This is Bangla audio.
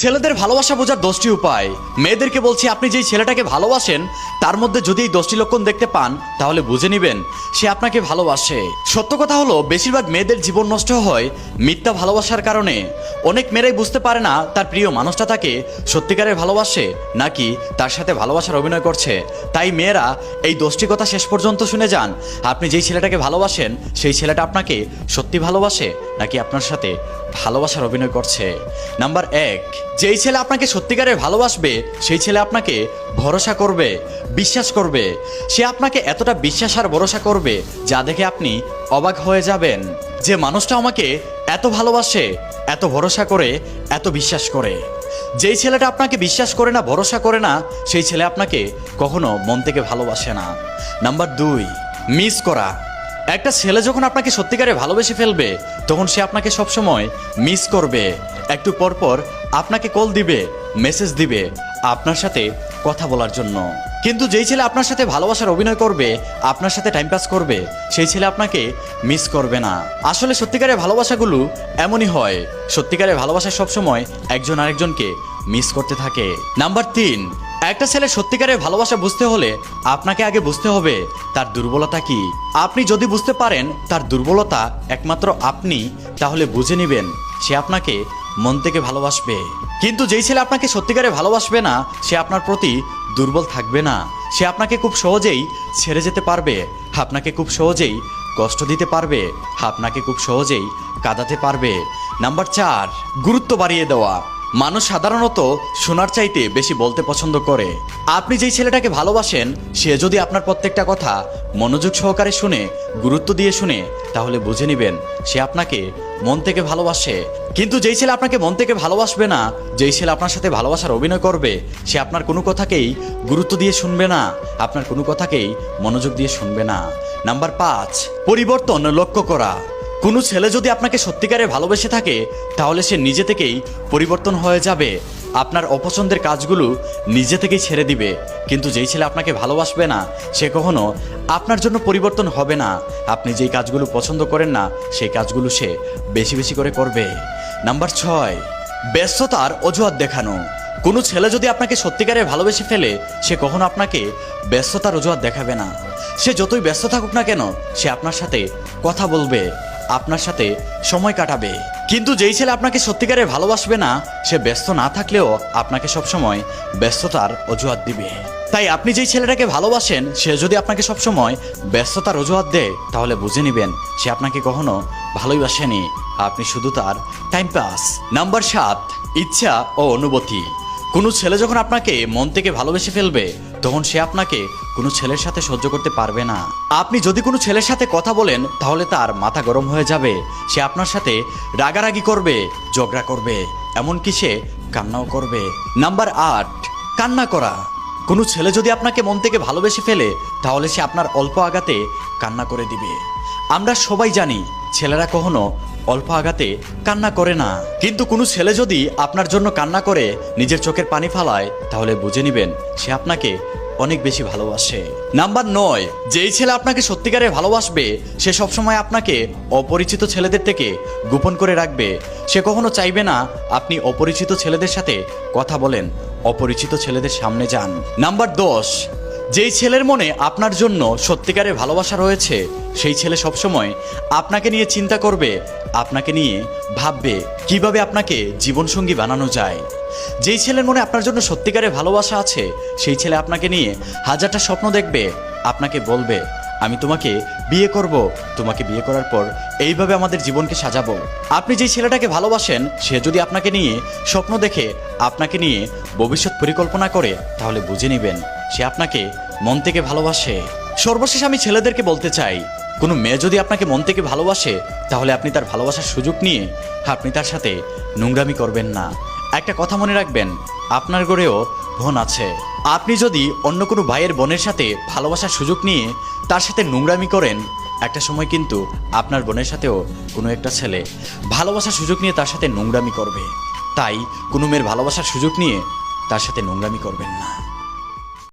ছেলেদের ভালোবাসা বোঝার 10টি উপায়। মেয়েদেরকে বলছি, আপনি যেই ছেলেটাকে ভালোবাসেন তার মধ্যে যদি এই 10টি লক্ষণ দেখতে পান তাহলে বুঝে নেবেন সে আপনাকে ভালোবাসে। সত্য কথা হলো, বেশিরভাগ মেয়েদের জীবন নষ্ট হয় মিথ্যা ভালোবাসার কারণে। অনেক মেয়েরাই বুঝতে পারে না তার প্রিয় মানুষটা তাকে সত্যিকারের ভালোবাসে নাকি তার সাথে ভালোবাসার অভিনয় করছে। তাই মেয়েরা এই 10টি কথা শেষ পর্যন্ত শুনে যান। আপনি যেই ছেলেটাকে ভালোবাসেন সেই ছেলেটা আপনাকে সত্যি ভালোবাসে নাকি আপনার সাথে ভালোবাসার অভিনয় করছে। নাম্বার 1, যেই ছেলে আপনাকে সত্যিকারের ভালোবাসবে সেই ছেলে আপনাকে ভরসা করবে, বিশ্বাস করবে। সে আপনাকে এতটা বিশ্বাস আর ভরসা করবে যা দেখে আপনি অবাক হয়ে যাবেন যে মানুষটা আমাকে এত ভালোবাসে, এত ভরসা করে, এত বিশ্বাস করে। যেই ছেলেটা আপনাকে বিশ্বাস করে না, ভরসা করে না, সেই ছেলে আপনাকে কখনো মন থেকে ভালোবাসে না। নাম্বার 2, মিস করা। একটা ছেলে যখন আপনাকে সত্যিকারে ভালোবেসে ফেলবে তখন সে আপনাকে সবসময় মিস করবে। একটু পর পর আপনাকে কল দিবে, মেসেজ দিবে আপনার সাথে কথা বলার জন্য। কিন্তু যেই ছেলে আপনার সাথে ভালোবাসার অভিনয় করবে, আপনার সাথে টাইম পাস করবে, সেই ছেলে আপনাকে মিস করবে না। আসলে সত্যিকারের ভালোবাসাগুলো এমনই হয়। সত্যিকারের ভালোবাসা সবসময় একজন আরেকজনকে মিস করতে থাকে। নাম্বার 3, একটা ছেলে সত্যিকারের ভালোবাসা বুঝতে হলে আপনাকে আগে বুঝতে হবে তার দুর্বলতা কি। আপনি যদি বুঝতে পারেন তার দুর্বলতা একমাত্র আপনি, তাহলে বুঝে নেবেন সে আপনাকে মন থেকে ভালোবাসবে। কিন্তু যেই ছেলে আপনাকে সত্যিকারে ভালোবাসবে না, সে আপনার প্রতি দুর্বল থাকবে না। সে আপনাকে খুব সহজেই ছেড়ে যেতে পারবে, আপনাকে খুব সহজেই কষ্ট দিতে পারবে, আপনাকে খুব সহজেই কাঁদাতে পারবে। নাম্বার 4, গুরুত্ব বাড়িয়ে দেওয়া। মানুষ সাধারণত শোনার চাইতে বেশি বলতে পছন্দ করে। আপনি যেই ছেলেটাকে ভালোবাসেন সে যদি আপনার প্রত্যেকটা কথা মনোযোগ সহকারে শুনে, গুরুত্ব দিয়ে শুনে, তাহলে বুঝে নেবেন সে আপনাকে মন থেকে ভালোবাসে। কিন্তু যেই ছেলে আপনাকে মন থেকে ভালোবাসবে না, যেই ছেলে আপনার সাথে ভালোবাসার অভিনয় করবে, সে আপনার কোনো কথাকেই গুরুত্ব দিয়ে শুনবে না, আপনার কোনো কথাকেই মনোযোগ দিয়ে শুনবে না। নাম্বার 5, পরিবর্তন লক্ষ্য করা। কোনো ছেলে যদি আপনাকে সত্যিকারে ভালোবেসে থাকে তাহলে সে নিজে থেকেই পরিবর্তন হয়ে যাবে, আপনার অপছন্দের কাজগুলো নিজে থেকেই ছেড়ে দিবে। কিন্তু যেই ছেলে আপনাকে ভালোবাসবে না সে কখনো আপনার জন্য পরিবর্তন হবে না। আপনি যেই কাজগুলো পছন্দ করেন না সেই কাজগুলো সে বেশি বেশি করে করবে। নাম্বার 6, ব্যস্ততার অজুহাত দেখানো। কোনো ছেলে যদি আপনাকে সত্যিকারে ভালোবেসে ফেলে সে কখনো আপনাকে ব্যস্ততার অজুহাত দেখাবে না। সে যতই ব্যস্ত থাকুক না কেন সে আপনার সাথে কথা বলবে, আপনার সাথে সময় কাটাবে। কিন্তু যেই ছেলে আপনাকে সত্যিকারে ভালোবাসবে না সে ব্যস্ত না থাকলেও আপনাকে সবসময় ব্যস্ততার অজুহাত দিবে। তাই আপনি যেই ছেলেটাকে ভালোবাসেন সে যদি আপনাকে সবসময় ব্যস্ততার অজুহাত দেয় তাহলে বুঝে নেবেন সে আপনাকে কখনো ভালোবাসেনি, আপনি শুধু তার টাইম পাস। নাম্বার 7, ইচ্ছা ও অনুভূতি। কোনো ছেলে যখন আপনাকে মন থেকে ভালোবেসে ফেলবে তখন সে আপনাকে কোনো ছেলের সাথে সহ্য করতে পারবে না। আপনি যদি কোনো ছেলের সাথে কথা বলেন তাহলে তার মাথা গরম হয়ে যাবে, সে আপনার সাথে রাগারাগি করবে, ঝগড়া করবে, এমনকি সে কান্নাও করবে। নাম্বার 8, কান্না করা। কোনো ছেলে যদি আপনাকে মন থেকে ভালোবেসে ফেলে তাহলে সে আপনার অল্প আঘাতে কান্না করে দিবে। আমরা সবাই জানি ছেলেরা কখনো অল্প আঘাতে কান্না করে না, কিন্তু কোনো ছেলে যদি আপনার জন্য কান্না করে, নিজের চোখের পানি ফালায়, তাহলে বুঝে নেবেন সে আপনাকে অনেক বেশি ভালোবাসে। নাম্বার 9, যেই ছেলে আপনাকে সত্যিকারে ভালোবাসবে সে সবসময় আপনাকে অপরিচিত ছেলেদের থেকে গোপন করে রাখবে। সে কখনো চাইবে না আপনি অপরিচিত ছেলেদের সাথে কথা বলেন, অপরিচিত ছেলেদের সামনে যান। নাম্বার 10, যেই ছেলের মনে আপনার জন্য সত্যিকারে ভালোবাসা রয়েছে সেই ছেলে সবসময় আপনাকে নিয়ে চিন্তা করবে, আপনাকে নিয়ে ভাববে কিভাবে আপনাকে জীবনসঙ্গী বানানো যায়। যেই ছেলের মনে আপনার জন্য সত্যিকারে ভালোবাসা আছে সেই ছেলে আপনাকে নিয়ে হাজারটা স্বপ্ন দেখবে, আপনাকে বলবে আমি তোমাকে বিয়ে করব, তোমাকে বিয়ে করার পর এইভাবে আমাদের জীবনকে সাজাবো। আপনি যেই ছেলেটাকে ভালোবাসেন সে যদি আপনাকে নিয়ে স্বপ্ন দেখে, আপনাকে নিয়ে ভবিষ্যৎ পরিকল্পনা করে, তাহলে বুঝে নেবেন সে আপনাকে মন থেকে ভালোবাসে। সর্বশেষ আমি ছেলেদেরকে বলতে চাই, কোনো মেয়ে যদি আপনাকে মন থেকে ভালোবাসে তাহলে আপনি তার ভালোবাসার সুযোগ নিয়ে আপনি তার সাথে নোংরামি করবেন না। একটা কথা মনে রাখবেন, আপনার ঘরেও বোন আছে। আপনি যদি অন্য কোনো ভাইয়ের বোনের সাথে ভালোবাসার সুযোগ নিয়ে তার সাথে নোংরামি করেন, একটা সময় কিন্তু আপনার বোনের সাথেও কোনো একটা ছেলে ভালোবাসার সুযোগ নিয়ে তার সাথে নোংরামি করবে। তাই কোনো মেয়ের ভালোবাসার সুযোগ নিয়ে তার সাথে নোংরামি করবেন না।